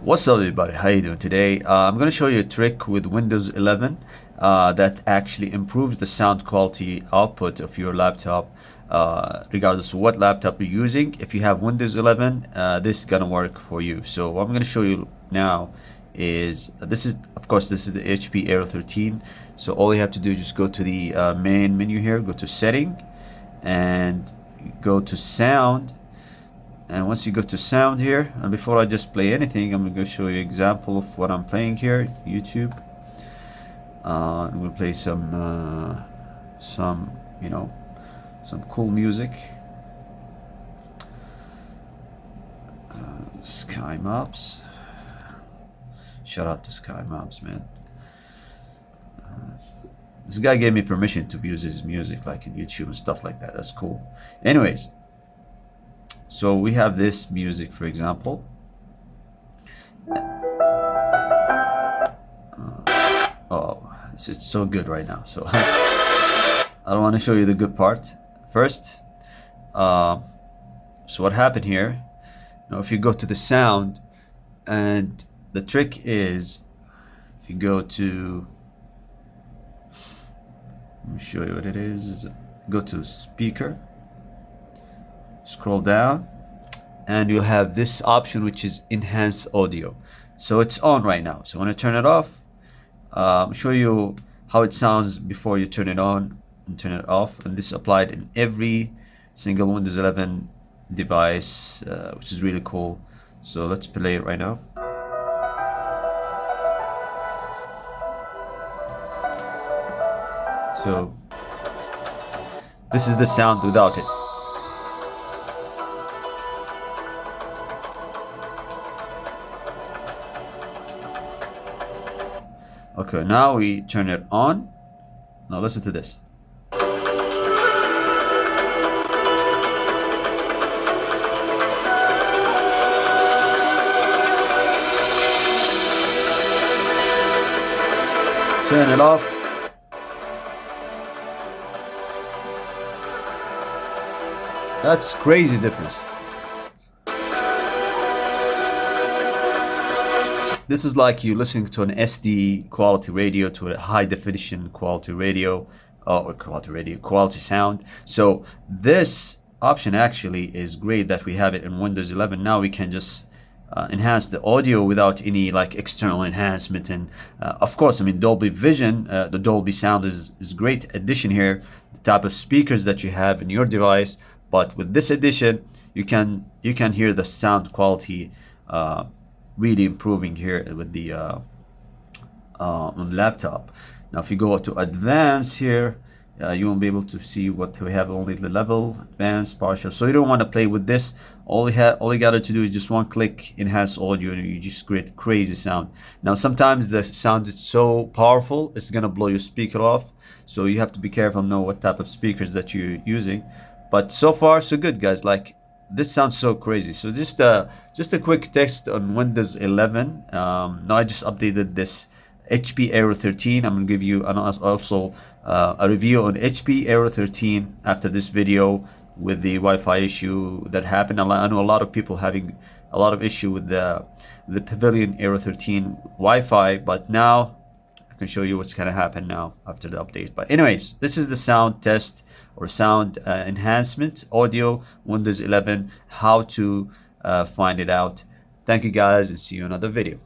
What's up everybody, how you doing today? I'm going to show you a trick with Windows 11 that actually improves the sound quality output of your laptop, regardless of what laptop you're using. If you have Windows 11, this is going to work for you. So what I'm going to show you now is, this is the HP Aero 13. So all you have to do is just go to the main menu here, go to setting and go to sound. And once you go to sound here, and before I just play anything, I'm going to show you an example of what I'm playing here, YouTube. I'm going to play some cool music. Sky Maps. Shout out to Sky Maps, man. This guy gave me permission to use his music like in YouTube and stuff like that. That's cool. Anyways. So we have this music, for example. It's so good right now. So I don't want to show you the good part first. So what happened here? If you go to the sound, and the trick is, if you go to, let me show you what it is. Go to speaker. Scroll down and you'll have this option, which is enhance audio. So it's on right now. So when I turn it off, I'll show you how it sounds before you turn it on and turn it off. And this is applied in every single Windows 11 device, which is really cool. So let's play it right now. So this is the sound without it. Okay, now we turn it on. Now listen to this. Turn it off. That's crazy difference. This is like you listening to an SD quality radio to a high definition quality radio, or quality sound. So this option actually is great that we have it in Windows 11. Now we can just enhance the audio without any like external enhancement. And of course, I mean, Dolby Vision, the Dolby sound is great addition here, the type of speakers that you have in your device. But with this addition, you can hear the sound quality really improving here with the on the laptop. Now if you go to advanced here, you won't be able to see what we have, only the level, advanced, partial. So you don't want to play with this. All you got to do is just one click, enhance audio, and you just create crazy sound. Now sometimes the sound is so powerful, it's gonna blow your speaker off. So you have to be careful, know what type of speakers that you're using. But so far so good, guys. Like, this sounds so crazy. So just a quick test on Windows 11. Now I just updated this HP Aero 13. I'm gonna give you also a review on HP Aero 13 after this video with the Wi-Fi issue that happened. I know a lot of people having a lot of issue with the Pavilion Aero 13 Wi-Fi, but now I can show you what's gonna happen now after the update. But anyways, this is the sound test or sound enhancement audio Windows 11, how to find it out. Thank you guys, and see you in another video.